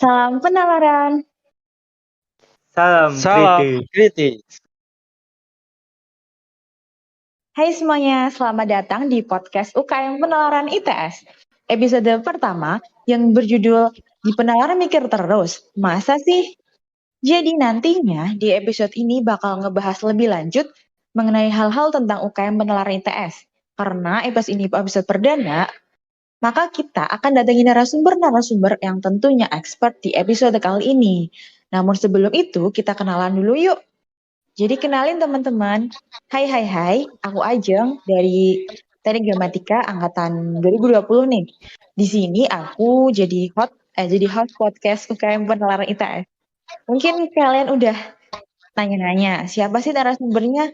Salam penalaran. Salam kritis. kritis. Hai semuanya, selamat datang di podcast UKM Penalaran ITS. Episode pertama yang berjudul Di Penalaran Mikir Terus, masa sih? Jadi nantinya di episode ini bakal ngebahas lebih lanjut mengenai hal-hal tentang UKM Penalaran ITS. Karena episode ini episode perdana, maka kita akan datangi narasumber-narasumber yang tentunya expert di episode kali ini. Namun sebelum itu, kita kenalan dulu yuk. Jadi kenalin teman-teman. Hai, aku Ajeng dari Teknik Gramatika angkatan 2020 nih. Di sini aku jadi host podcast UKM Penalaran ITS. Mungkin kalian udah nanya-nanya, siapa sih narasumbernya?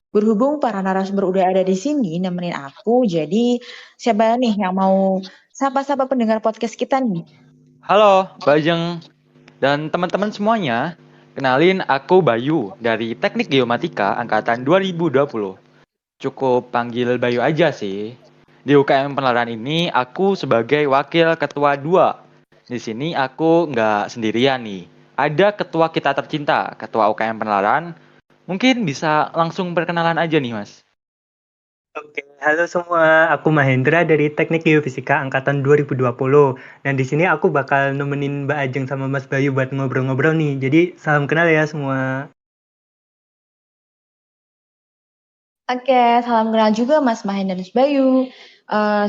Berhubung para narasumber udah ada di sini nemenin aku, jadi siapa nih yang mau sapa-sapa pendengar podcast kita nih? Halo, Bajeng dan teman-teman semuanya. Kenalin aku Bayu dari Teknik Geomatika angkatan 2020. Cukup panggil Bayu aja sih. Di UKM Penalaran ini aku sebagai wakil ketua 2. Di sini aku nggak sendirian nih. Ada ketua kita tercinta, ketua UKM Penalaran. Mungkin bisa langsung perkenalan aja nih, Mas. Oke, halo semua. Aku Mahendra dari Teknik Geofisika angkatan 2020. Dan di sini aku bakal nemenin Mbak Ajeng sama Mas Bayu buat ngobrol-ngobrol nih. Jadi salam kenal ya semua. Oke, salam kenal juga Mas Mahen dan Mas Bayu.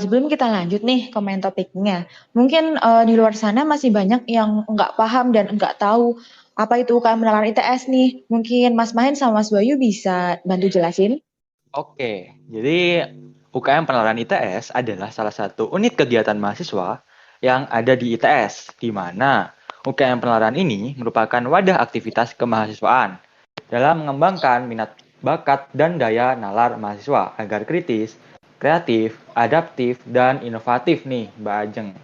Sebelum kita lanjut nih ke main topiknya, mungkin di luar sana masih banyak yang nggak paham dan nggak tahu apa itu UKM Penalaran ITS nih. Mungkin Mas Mahen sama Mas Bayu bisa bantu jelasin? Oke, jadi UKM Penalaran ITS adalah salah satu unit kegiatan mahasiswa yang ada di ITS, di mana UKM Penalaran ini merupakan wadah aktivitas kemahasiswaan dalam mengembangkan minat bakat dan daya nalar mahasiswa agar kritis, kreatif, adaptif, dan inovatif nih, Mbak Ajeng.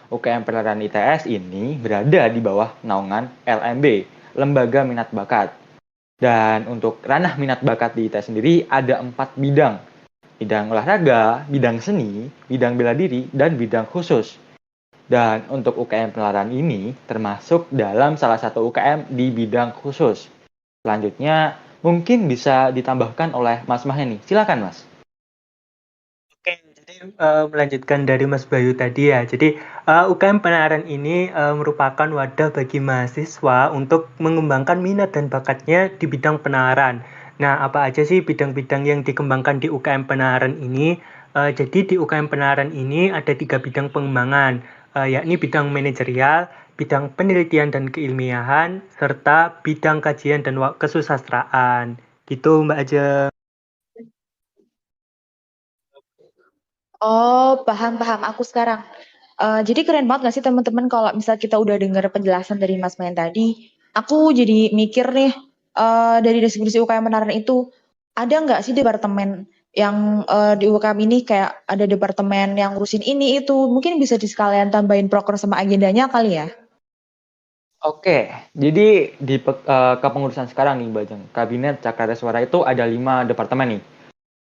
UKM Penalaran ITS ini berada di bawah naungan LMB, Lembaga Minat Bakat. Dan untuk ranah minat bakat di ITS sendiri ada 4 bidang. Bidang olahraga, bidang seni, bidang bela diri, dan bidang khusus. Dan untuk UKM Penalaran ini termasuk dalam salah satu UKM di bidang khusus. Selanjutnya mungkin bisa ditambahkan oleh Mas Maheni. Silakan Mas. Oke, jadi melanjutkan dari Mas Bayu tadi ya. Jadi UKM Penalaran ini merupakan wadah bagi mahasiswa untuk mengembangkan minat dan bakatnya di bidang penalaran. Nah, apa aja sih bidang-bidang yang dikembangkan di UKM Penalaran ini? Jadi di UKM Penalaran ini ada 3 bidang pengembangan, yakni bidang manajerial, bidang penelitian dan keilmiahan, serta bidang kajian dan kesusastraan. Gitu Mbak Aja. Oh, paham aku sekarang. Jadi keren banget gak sih teman-teman kalau misal kita udah dengar penjelasan dari Mas Mahen tadi, aku jadi mikir nih, dari deskripsi UKM Penalaran itu, ada nggak sih departemen yang di UKM ini kayak ada departemen yang ngurusin ini itu, mungkin bisa sekalian tambahin proker sama agendanya kali ya? Oke, jadi di kepengurusan sekarang nih, Bajeng, Kabinet Cakradaswara itu ada 5 departemen nih.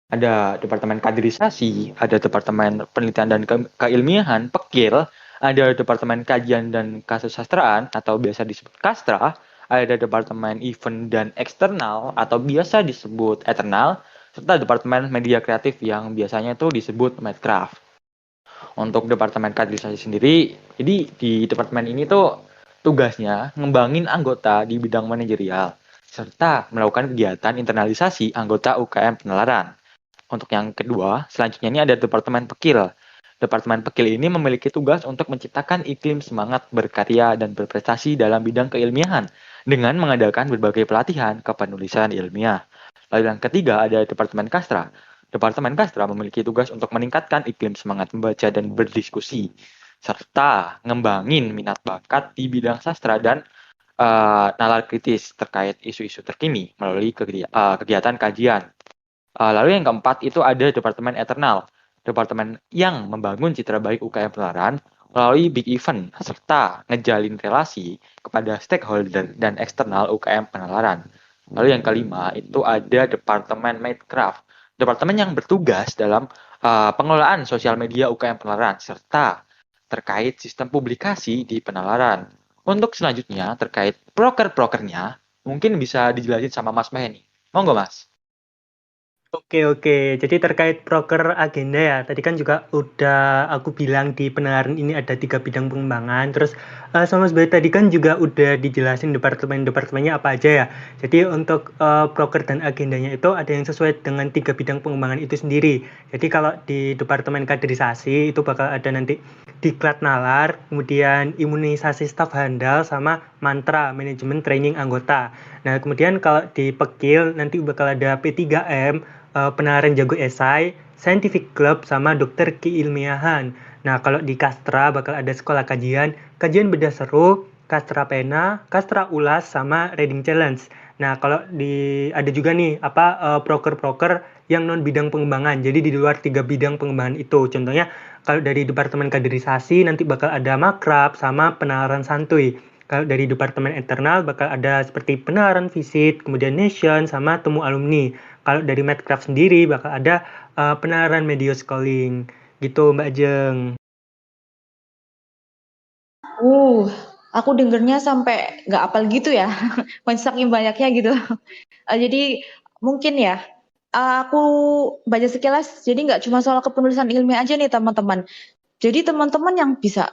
Ada Departemen Kaderisasi, ada Departemen Penelitian dan Keilmiahan, Pekil, ada Departemen Kajian dan Kasusastraan atau biasa disebut Kastra, ada Departemen Event dan Eksternal atau biasa disebut Eternal, serta Departemen Media Kreatif yang biasanya itu disebut Medcraft. Untuk Departemen Kaderisasi sendiri, jadi di departemen ini tuh tugasnya ngembangin anggota di bidang manajerial, serta melakukan kegiatan internalisasi anggota UKM Penalaran. Untuk yang kedua, selanjutnya ini ada Departemen Pekil. Departemen Pekil ini memiliki tugas untuk menciptakan iklim semangat berkarya dan berprestasi dalam bidang keilmiahan dengan mengadakan berbagai pelatihan kepenulisan ilmiah. Lalu yang ketiga ada Departemen Kastra. Departemen Kastra memiliki tugas untuk meningkatkan iklim semangat membaca dan berdiskusi, serta ngembangin minat bakat di bidang sastra dan nalar kritis terkait isu-isu terkini melalui kegiatan kajian. Lalu yang keempat itu ada Departemen Eternal, departemen yang membangun citra baik UKM Penalaran melalui big event serta ngejalin relasi kepada stakeholder dan eksternal UKM Penalaran. Lalu yang kelima itu ada Departemen Medcraft, departemen yang bertugas dalam pengelolaan sosial media UKM Penalaran serta terkait sistem publikasi di Penalaran. Untuk selanjutnya terkait proker-prokernya, mungkin bisa dijelasin sama Mas Meh nih. Mau nggak Mas? Oke. Jadi terkait proker agenda ya, tadi kan juga udah aku bilang di penalaran ini ada 3 bidang pengembangan. Terus sama seperti tadi kan juga udah dijelasin departemen-departemennya apa aja ya. Jadi untuk proker dan agendanya itu ada yang sesuai dengan 3 bidang pengembangan itu sendiri. Jadi kalau di departemen kaderisasi itu bakal ada nanti diklat nalar, kemudian imunisasi staf handal sama mantra manajemen training anggota. Nah, kemudian kalau di Pekil nanti bakal ada P3M, penalaran jago esai, scientific club, sama dokter keilmiahan. Nah, kalau di Kastra bakal ada sekolah kajian, kajian bedah seru, Kastra pena, Kastra ulas, sama reading challenge. Nah, kalau ada juga nih proker-proker yang non bidang pengembangan. Jadi di luar 3 bidang pengembangan itu. Contohnya kalau dari departemen kaderisasi nanti bakal ada makrab sama penalaran santuy. Kalau dari departemen internal bakal ada seperti penalaran visit, kemudian nation, sama temu alumni. Kalau dari Medcraft sendiri bakal ada penalaran media schooling. Gitu Mbak Jeng. Uh, aku dengernya sampai nggak apal gitu ya, saking banyaknya gitu. Jadi mungkin ya, aku baca sekilas, jadi nggak cuma soal kepenulisan ilmiah aja nih teman-teman. Jadi teman-teman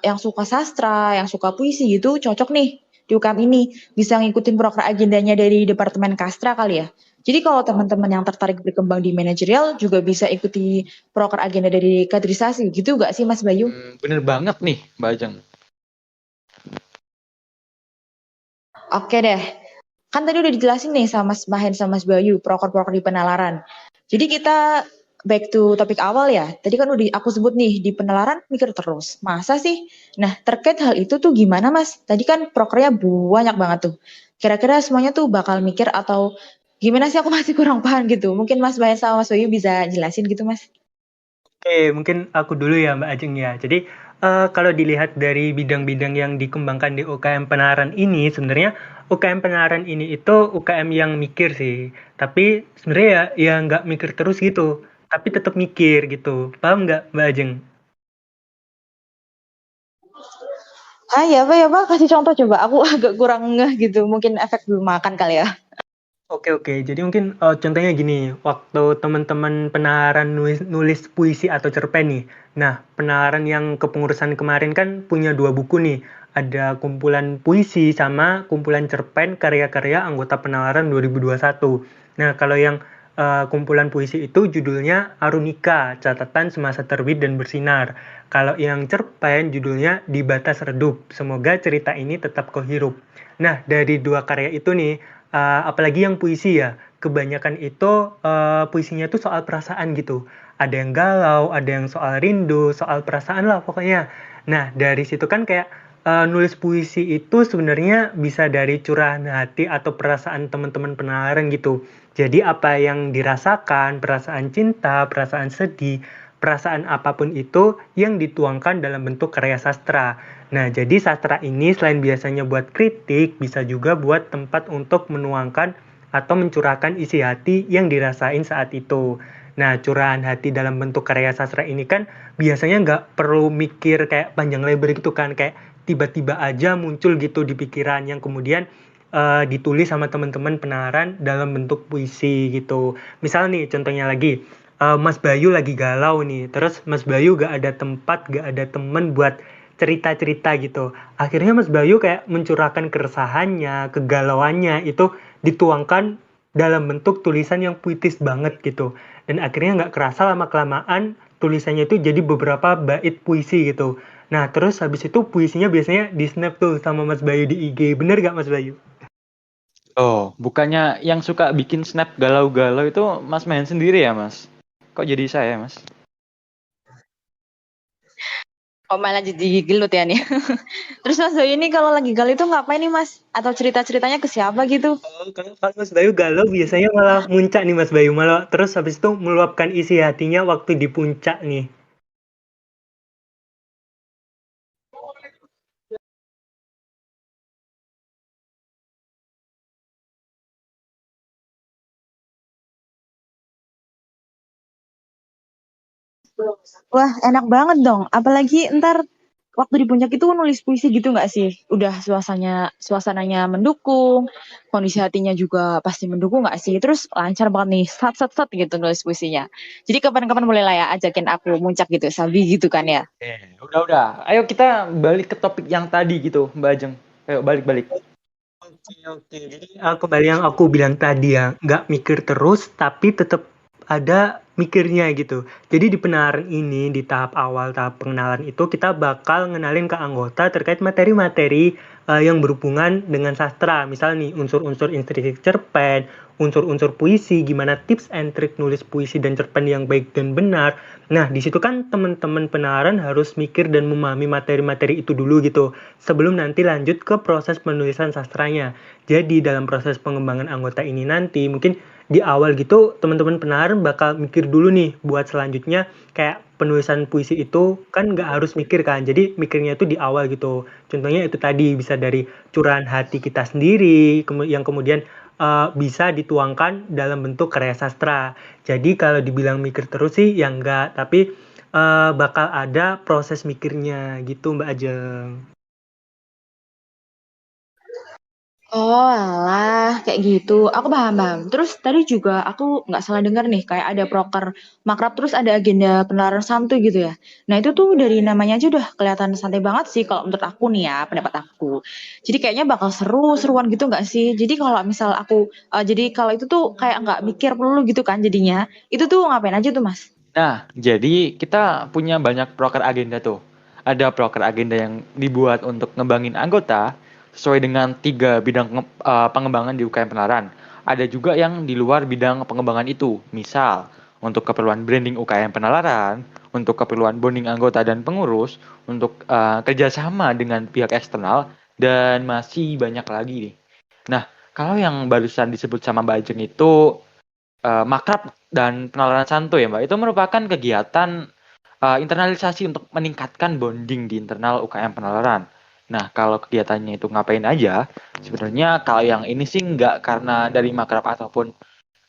yang suka sastra, yang suka puisi gitu, cocok nih di UKM ini. Bisa ngikutin proker agendanya dari Departemen Kastra kali ya. Jadi kalau teman-teman yang tertarik berkembang di manajerial juga bisa ikuti proker agenda dari kaderisasi, gitu nggak sih Mas Bayu? Bener banget nih, Mbak Ajeng. Oke deh, kan tadi udah dijelasin nih sama Mas Mahen sama Mas Bayu, proker-proker di penalaran. Jadi kita back to topik awal ya. Tadi kan udah aku sebut nih, di penalaran mikir terus. Masa sih? Nah, terkait hal itu tuh gimana Mas? Tadi kan prokernya banyak banget tuh. Kira-kira semuanya tuh bakal mikir atau gimana sih, aku masih kurang paham gitu. Mungkin Mas Mahen sama Mas Bayu bisa jelasin gitu Mas. Oke, mungkin aku dulu ya Mbak Ajeng ya. Jadi kalau dilihat dari bidang-bidang yang dikembangkan di UKM Penalaran ini, sebenarnya UKM Penalaran ini itu UKM yang mikir sih. Tapi sebenarnya ya nggak mikir terus gitu. Tapi tetap mikir gitu. Paham nggak Mbak Ajeng? Ah ya Pak, kasih contoh coba. Aku agak kurang ngeh gitu. Mungkin efek belum makan kali ya. Oke. Jadi mungkin contohnya gini, waktu teman-teman penalaran nulis puisi atau cerpen nih. Nah, penalaran yang kepengurusan kemarin kan punya 2 buku nih. Ada kumpulan puisi sama kumpulan cerpen karya-karya anggota penalaran 2021. Nah, kalau yang kumpulan puisi itu judulnya Arunika, Catatan Semasa Terbit dan Bersinar. Kalau yang cerpen judulnya Di Batas Redup, Semoga Cerita Ini Tetap Kau Hirup. Nah, dari 2 karya itu nih, apalagi yang puisi ya, kebanyakan itu puisinya tuh soal perasaan gitu. Ada yang galau, ada yang soal rindu, soal perasaan lah pokoknya. Nah, dari situ kan kayak nulis puisi itu sebenarnya bisa dari curahan hati atau perasaan teman-teman penalaran gitu. Jadi apa yang dirasakan, perasaan cinta, perasaan sedih, perasaan apapun itu yang dituangkan dalam bentuk karya sastra. Nah, jadi sastra ini selain biasanya buat kritik, bisa juga buat tempat untuk menuangkan atau mencurahkan isi hati yang dirasain saat itu. Nah, curahan hati dalam bentuk karya sastra ini kan biasanya nggak perlu mikir kayak panjang lebar gitu kan, kayak tiba-tiba aja muncul gitu di pikiran yang kemudian ditulis sama teman-teman penalaran dalam bentuk puisi gitu. Misal nih, contohnya lagi, Mas Bayu lagi galau nih, terus Mas Bayu gak ada tempat, gak ada temen buat cerita-cerita gitu. Akhirnya Mas Bayu kayak mencurahkan keresahannya, kegalauannya itu dituangkan dalam bentuk tulisan yang puitis banget gitu. Dan akhirnya nggak kerasa lama-kelamaan tulisannya itu jadi beberapa bait puisi gitu. Nah, terus habis itu puisinya biasanya di snap tuh sama Mas Bayu di IG. Bener gak Mas Bayu? Oh, bukannya yang suka bikin snap galau-galau itu Mas Mehen sendiri ya, Mas? Kok jadi saya, Mas? Oh malah jadi gelut ya nih. Terus Mas Bayu ini kalau lagi galau itu ngapain nih Mas? Atau cerita-ceritanya ke siapa gitu? Oh, kalau Mas Bayu galau biasanya malah muncak nih Mas Bayu. Malah terus habis itu meluapkan isi hatinya waktu di puncak nih. Wah, enak banget dong. Apalagi ntar waktu di puncak itu nulis puisi gitu nggak sih? Udah suasananya mendukung, kondisi hatinya juga pasti mendukung nggak sih? Terus lancar banget nih, sat sat sat gitu nulis puisinya. Jadi kapan-kapan boleh lah ya ajakin aku muncak gitu, Sabi gitu kan ya. Udah. Ayo kita balik ke topik yang tadi gitu, Mbak Ajeng. Ayo balik. Oke, oke. Jadi kembali yang aku bilang tadi ya, nggak mikir terus, tapi tetap ada mikirnya gitu. Jadi di penaharan ini, di tahap awal, tahap pengenalan itu, kita bakal ngenalin ke anggota terkait materi-materi yang berhubungan dengan sastra. Misal nih, unsur-unsur intrinsik cerpen, unsur-unsur puisi, gimana tips and trick nulis puisi dan cerpen yang baik dan benar. Nah, di situ kan teman-teman penaharan harus mikir dan memahami materi-materi itu dulu gitu sebelum nanti lanjut ke proses penulisan sastranya. Jadi dalam proses pengembangan anggota ini nanti mungkin di awal gitu teman-teman penaharan bakal mikir dulu nih buat selanjutnya kayak penulisan puisi itu kan nggak harus mikir kan. Jadi mikirnya itu di awal gitu. Contohnya itu tadi bisa dari curahan hati kita sendiri yang kemudian bisa dituangkan dalam bentuk karya sastra. Jadi kalau dibilang mikir terus sih ya enggak, tapi bakal ada proses mikirnya gitu Mbak Ajeng. Oh alah, kayak gitu. Aku paham. Terus tadi juga aku nggak salah dengar nih, kayak ada proker makrab terus ada agenda penalaran santuy gitu ya. Nah itu tuh dari namanya aja udah kelihatan santai banget sih kalau menurut aku nih ya, pendapat aku. Jadi kayaknya bakal seru-seruan gitu nggak sih? Jadi kalau misal aku, jadi kalau itu tuh kayak nggak mikir perlu gitu kan jadinya. Itu tuh ngapain aja tuh Mas? Nah, jadi kita punya banyak proker agenda tuh. Ada proker agenda yang dibuat untuk ngembangin anggota sesuai dengan 3 bidang pengembangan di UKM Penalaran. Ada juga yang di luar bidang pengembangan itu. Misal, untuk keperluan branding UKM Penalaran, untuk keperluan bonding anggota dan pengurus, untuk kerjasama dengan pihak eksternal, dan masih banyak lagi nih. Nah, kalau yang barusan disebut sama Mbak Ajeng itu makrab dan penalaran santuy ya Mbak, itu merupakan kegiatan internalisasi untuk meningkatkan bonding di internal UKM Penalaran. Nah, kalau kegiatannya itu ngapain aja, sebenarnya kalau yang ini sih nggak karena dari makrab ataupun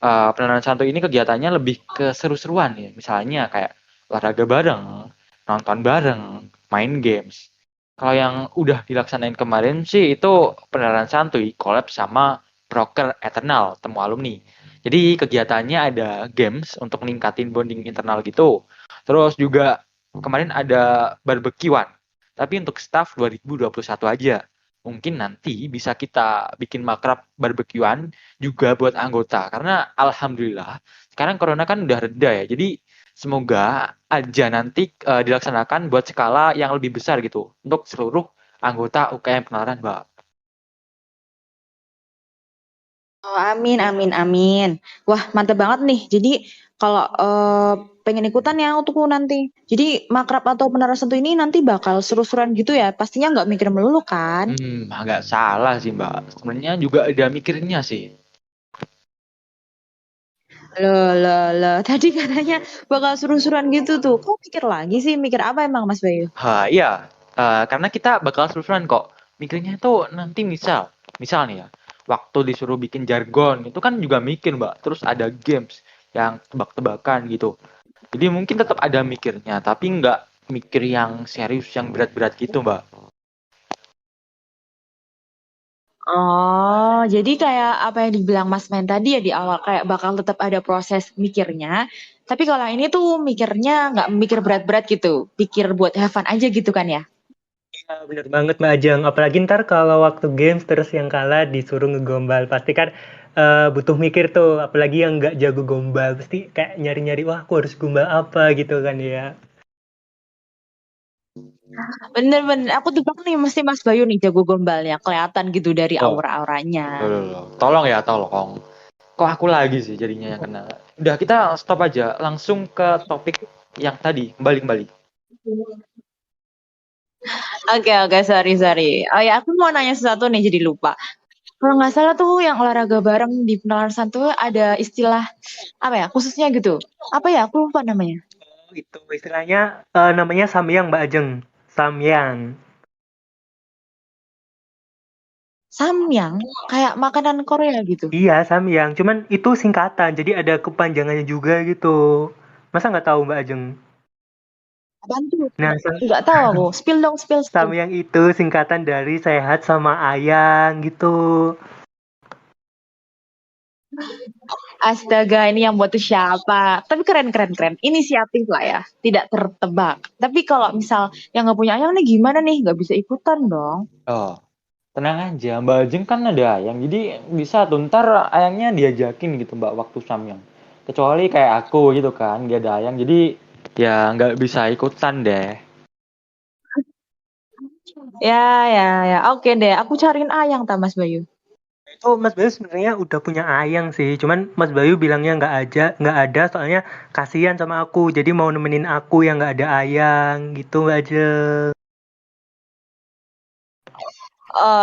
penalaran santuy ini kegiatannya lebih ke seru-seruan ya. Misalnya kayak olahraga bareng, nonton bareng, main games. Kalau yang udah dilaksanain kemarin sih itu penalaran santuy collab sama Proker Eternal, temu alumni. Jadi kegiatannya ada games untuk ningkatin bonding internal gitu. Terus juga kemarin ada barbekyuan. Tapi untuk staff 2021 aja. Mungkin nanti bisa kita bikin makrab barbekyuan juga buat anggota. Karena alhamdulillah sekarang corona kan udah reda ya. Jadi semoga aja nanti dilaksanakan buat skala yang lebih besar gitu. Untuk seluruh anggota UKM Penalaran, Mbak. Oh, amin, amin, amin. Wah, mantep banget nih. Jadi, kalau pengen ikutan ya untukku nanti. Jadi, makrab atau penara santu ini nanti bakal seru-seruan gitu ya. Pastinya nggak mikir melulu kan? Agak salah sih, Mbak. Sebenarnya juga ada mikirnya sih. Loh. Tadi katanya bakal seru-seruan gitu tuh. Kok mikir lagi sih? Mikir apa emang Mas Bayu? Iya. Karena kita bakal seru-seruan kok. Mikirnya tuh nanti misal nih ya, waktu disuruh bikin jargon itu kan juga mikir Mbak. Terus ada games yang tebak-tebakan gitu. Jadi mungkin tetap ada mikirnya, tapi nggak mikir yang serius, yang berat-berat gitu Mbak. Oh, jadi kayak apa yang dibilang Mas Men tadi ya di awal kayak bakal tetap ada proses mikirnya. Tapi kalau ini tuh mikirnya nggak mikir berat-berat gitu, pikir buat have fun aja gitu kan ya? Iya, bener banget Mbak Ajeng. Apalagi ntar kalau waktu games terus yang kalah disuruh ngegombal. Pasti kan butuh mikir tuh. Apalagi yang nggak jago gombal. Pasti kayak nyari-nyari, wah aku harus gombal apa gitu kan ya. Bener-bener, aku tebak nih mesti Mas Bayu nih jago gombalnya, kelihatan gitu dari Oh, aura-auranya. loh. Tolong ya, tolong. Kok aku lagi sih jadinya yang kena. Udah, kita stop aja. Langsung ke topik yang tadi. Kembali. Oke, sorry. Oh ya, aku mau nanya sesuatu nih jadi lupa. Kalau nggak salah tuh yang olahraga bareng di penalaran santu ada istilah apa ya khususnya gitu. Apa ya? Aku lupa namanya. Oh, itu istilahnya namanya samyang Mbak Ajeng. Samyang. Samyang, kayak makanan Korea gitu. Iya, samyang. Cuman itu singkatan. Jadi ada kepanjangannya juga gitu. Masa nggak tahu Mbak Ajeng? Bantu. Nah, Nggak tahu aku. Spill dong, spill. Samyang itu singkatan dari sehat sama ayang gitu. Astaga, ini yang buat tuh siapa? Tapi keren, keren, keren. Inisiatif lah ya. Tidak tertebak. Tapi kalau misal yang nggak punya ayang nih gimana nih? Nggak bisa ikutan dong. Oh, tenang aja, Mbak Ajeng kan ada ayang, jadi bisa tuh ntar ayangnya diajakin gitu Mbak waktu samyang. Kecuali kayak aku gitu kan, dia ada ayang, jadi ya nggak bisa ikutan deh. Ya, ya, ya. Oke deh. Aku cariin ayang, tak Mas Bayu. Itu Mas Bayu sebenarnya udah punya ayang sih, cuman Mas Bayu bilangnya nggak ada, soalnya kasihan sama aku, jadi mau nemenin aku yang nggak ada ayang gitu aja.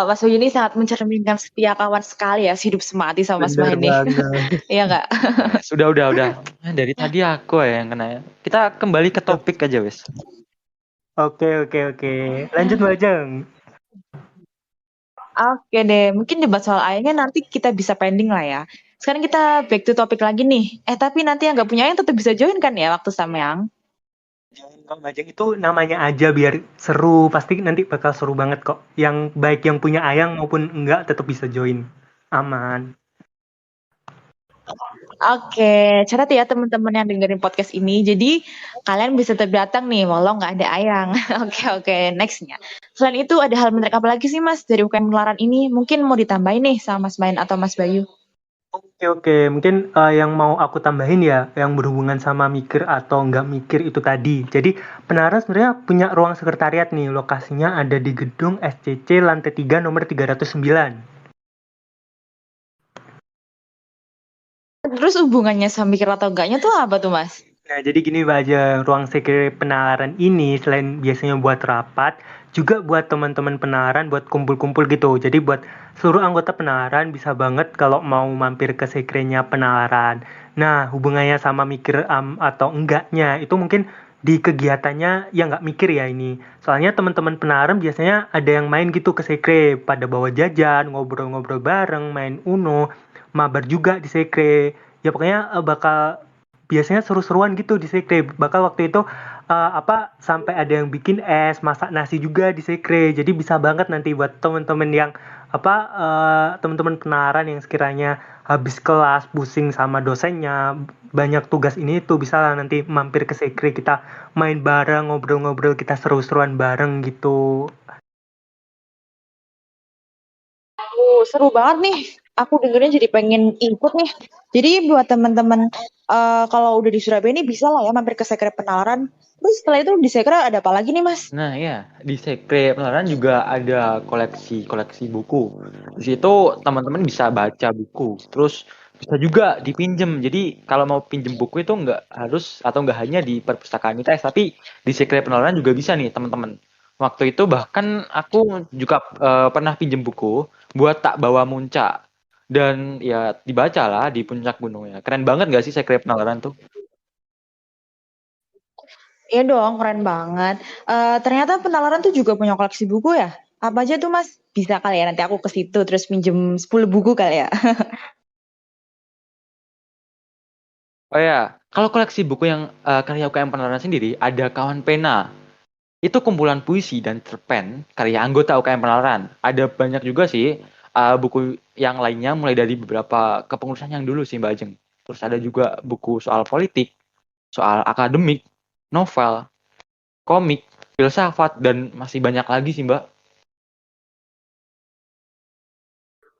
Mas Bayu ini sangat mencerminkan setia kawan sekali ya, hidup semati sama Mas Bener Mahen nih. banget. Iya nggak? Udah. Dari tadi aku ya yang kena ya. Kita kembali ke topik aja wes. Oke. Lanjut Mbak Jeng. Oke deh, mungkin debat soal ayahnya nanti kita bisa pending lah ya. Sekarang kita back to topik lagi nih. Tapi nanti yang nggak punya ayang tetap bisa join kan ya waktu samyang? Jangan Kak Mbak Jeng, itu namanya aja biar seru, pasti nanti bakal seru banget kok. Yang baik yang punya ayang maupun enggak tetap bisa join. Aman. Oke, catat ya teman-teman yang dengerin podcast ini. Jadi kalian bisa tetap datang nih, walau nggak ada ayang. Oke, nextnya. Selain itu ada hal menarik apa lagi sih Mas dari UKM Penularan ini? Mungkin mau ditambahin nih sama Mas Main atau Mas Bayu? Oke. Mungkin yang mau aku tambahin ya, yang berhubungan sama mikir atau nggak mikir itu tadi. Jadi, Penara sebenarnya punya ruang sekretariat nih. Lokasinya ada di gedung SCC lantai 3 nomor 309. Terus hubungannya sama mikir atau enggaknya tuh apa tuh Mas? Nah, jadi gini Mbak aja, ruang sekre penalaran ini selain biasanya buat rapat, juga buat teman-teman penalaran buat kumpul-kumpul gitu. Jadi buat seluruh anggota penalaran bisa banget kalau mau mampir ke sekrenya penalaran. Nah, hubungannya sama mikir atau enggaknya itu mungkin di kegiatannya yang nggak mikir ya ini. Soalnya teman-teman penalaran biasanya ada yang main gitu ke sekre, pada bawa jajan, ngobrol-ngobrol bareng, main Uno, mabar juga di sekre. Ya pokoknya bakal biasanya seru-seruan gitu di sekre. Bakal waktu itu sampai ada yang bikin es, masak nasi juga di sekre. Jadi bisa banget nanti buat teman-teman yang teman-teman penalaran yang sekiranya habis kelas pusing sama dosennya, banyak tugas ini tuh bisa lah nanti mampir ke sekre, kita main bareng, ngobrol-ngobrol, kita seru-seruan bareng gitu. Seru banget nih. Aku dengernya jadi pengen ikut nih. Jadi buat teman-teman kalau udah di Surabaya ini bisa lah ya mampir ke Sekre Penalaran. Terus setelah itu di Sekre ada apa lagi nih Mas? Nah ya, di sekre penalaran juga ada koleksi buku. Di situ teman-teman bisa baca buku. Terus bisa juga dipinjem. Jadi kalau mau pinjem buku itu nggak harus atau nggak hanya di perpustakaan ITS, tapi di sekre penalaran juga bisa nih teman-teman. Waktu itu bahkan aku juga pernah pinjem buku buat tak bawa muncak. Dan ya dibaca lah di puncak gunungnya. Keren banget nggak sih sekre penalaran tuh? Iya dong, keren banget. Ternyata Penalaran tuh juga punya koleksi buku ya? Apa aja tuh Mas? Bisa kali ya nanti aku ke situ terus minjem 10 buku kali ya. Oh ya, kalau koleksi buku yang karya UKM Penalaran sendiri ada Kawan Pena. Itu kumpulan puisi dan cerpen karya anggota UKM Penalaran. Ada banyak juga sih buku yang lainnya mulai dari beberapa kepengurusan yang dulu sih Mbak Ajeng. Terus ada juga buku soal politik, soal akademik, novel, komik, filsafat dan masih banyak lagi sih Mbak.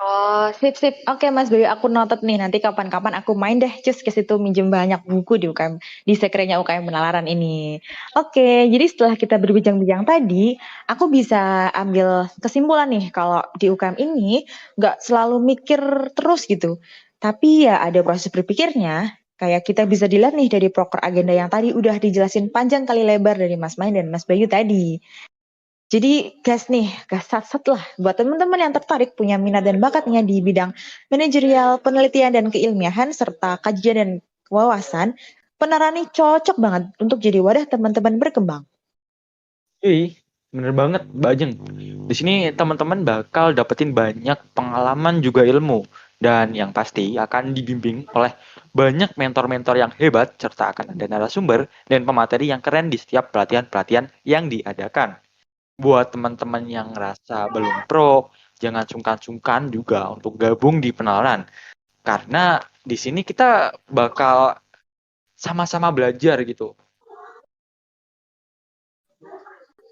Oh, sip, sip. Oke, Mas Bayu, aku notet nih. Nanti kapan-kapan aku main deh, cus ke situ minjem banyak buku di UKM, di sekrenya UKM Penalaran ini. Oke, jadi setelah kita berbincang-bincang tadi, aku bisa ambil kesimpulan nih, kalau di UKM ini nggak selalu mikir terus gitu. Tapi ya ada proses berpikirnya, kayak kita bisa dilihat nih dari proker agenda yang tadi udah dijelasin panjang kali lebar dari Mas Main dan Mas Bayu tadi. Jadi gas sat lah buat teman-teman yang tertarik punya minat dan bakatnya di bidang manajerial, penelitian dan keilmiahan serta kajian dan wawasan, Penara nih cocok banget untuk jadi wadah teman-teman berkembang. Ih, bener banget Mbak Ajeng. Di sini teman-teman bakal dapetin banyak pengalaman juga ilmu Dan yang pasti akan dibimbing oleh banyak mentor-mentor yang hebat, serta akan ada narasumber dan pemateri yang keren di setiap pelatihan-pelatihan yang diadakan. Buat teman-teman yang ngerasa belum pro, jangan sungkan-sungkan juga untuk gabung di penalaran. Karena di sini kita bakal sama-sama belajar gitu.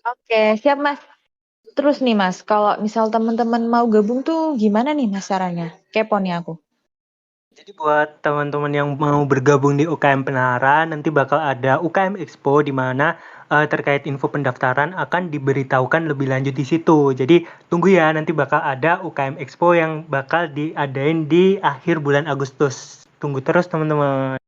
Oke, siap Mas. Terus nih Mas, kalau misal teman-teman mau gabung tuh gimana nih Mas caranya? Kepo nih aku. Jadi buat teman-teman yang mau bergabung di UKM Penalaran, nanti bakal ada UKM Expo di mana terkait info pendaftaran akan diberitahukan lebih lanjut di situ. Jadi tunggu ya, nanti bakal ada UKM Expo yang bakal diadain di akhir bulan Agustus. Tunggu terus teman-teman.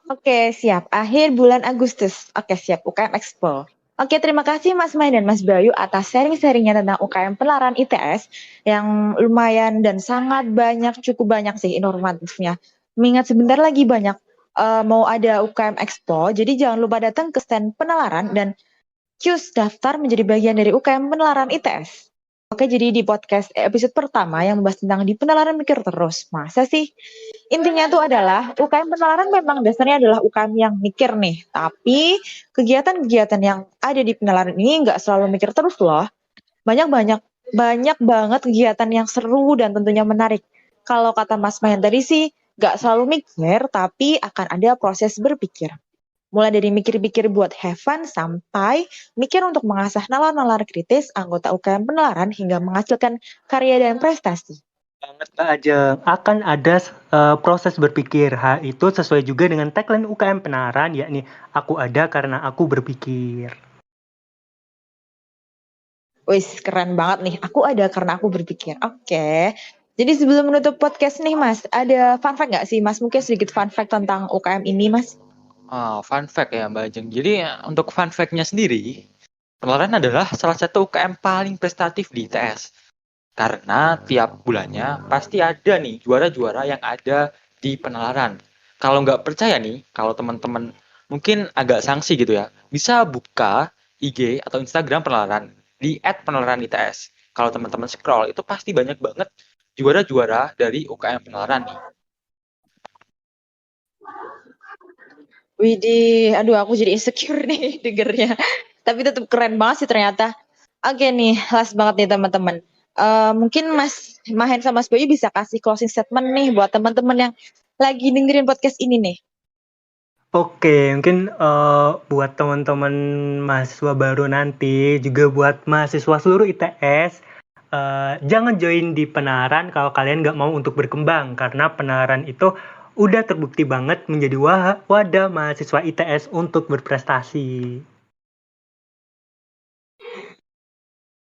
Oke, siap. Akhir bulan Agustus. Oke, siap. UKM Expo. Oke, terima kasih Mas Mai dan Mas Bayu atas sharing-sharingnya tentang UKM Penalaran ITS yang lumayan dan sangat banyak, cukup banyak sih informatifnya. Mengingat sebentar lagi banyak mau ada UKM Expo, jadi jangan lupa datang ke stand penalaran dan cus daftar menjadi bagian dari UKM Penalaran ITS. Oke, jadi di podcast episode pertama yang membahas tentang di penalaran mikir terus. Masa sih? Intinya itu adalah UKM penalaran memang dasarnya adalah UKM yang mikir nih. Tapi kegiatan-kegiatan yang ada di penalaran ini nggak selalu mikir terus loh. Banyak-banyak banyak banget kegiatan yang seru dan tentunya menarik. Kalau kata Mas Mayan tadi sih nggak selalu mikir, tapi akan ada proses berpikir. Mulai dari mikir-pikir buat have fun sampai mikir untuk mengasah nalar-nalar kritis anggota UKM penalaran hingga menghasilkan karya dan prestasi. Banget Kak Ajeng, akan ada proses berpikir. Hal itu sesuai juga dengan tagline UKM Penalaran, yakni aku ada karena aku berpikir. Wis, keren banget nih. Aku ada karena aku berpikir. Oke. Jadi sebelum menutup podcast nih Mas, ada fun fact nggak sih Mas? Mungkin sedikit fun fact tentang UKM ini Mas. Fun fact ya Mbak Ajeng. Jadi untuk fun fact-nya sendiri, penalaran adalah salah satu UKM paling prestatif di ITS. Karena tiap bulannya pasti ada nih juara-juara yang ada di penalaran. Kalau nggak percaya nih, kalau teman-teman mungkin agak sanksi gitu ya, bisa buka IG atau Instagram penalaran di @penalaran_ITS. Kalau teman-teman scroll itu pasti banyak banget juara-juara dari UKM penalaran nih. Widih, aduh aku jadi insecure nih dengernya. Tapi tetap keren banget sih ternyata. Oke nih, last banget nih teman-teman. Mungkin Mas Mahen sama Mas Bayu bisa kasih closing statement nih buat teman-teman yang lagi dengerin podcast ini nih. Oke, mungkin buat teman-teman mahasiswa baru nanti, juga buat mahasiswa seluruh ITS, jangan join di Penalaran kalau kalian nggak mau untuk berkembang, karena Penalaran itu udah terbukti banget menjadi wadah mahasiswa ITS untuk berprestasi.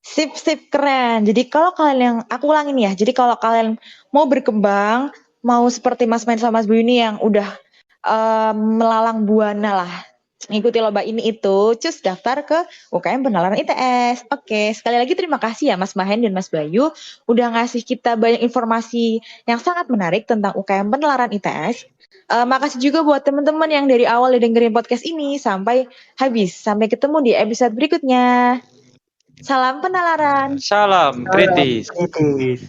Sip, sip, keren. Jadi kalau kalian yang, aku ulangin ya, jadi kalau kalian mau berkembang, mau seperti Mas Mahen sama Mas Bayu ini yang udah melalang buana lah, ngikuti lomba ini itu, cus daftar ke UKM Penalaran ITS. Oke, sekali lagi terima kasih ya Mas Mahen dan Mas Bayu udah ngasih kita banyak informasi yang sangat menarik tentang UKM Penalaran ITS. Makasih juga buat teman-teman yang dari awal dengerin podcast ini sampai habis. Sampai ketemu di episode berikutnya. Salam penalaran. Salam kritis. Kritis.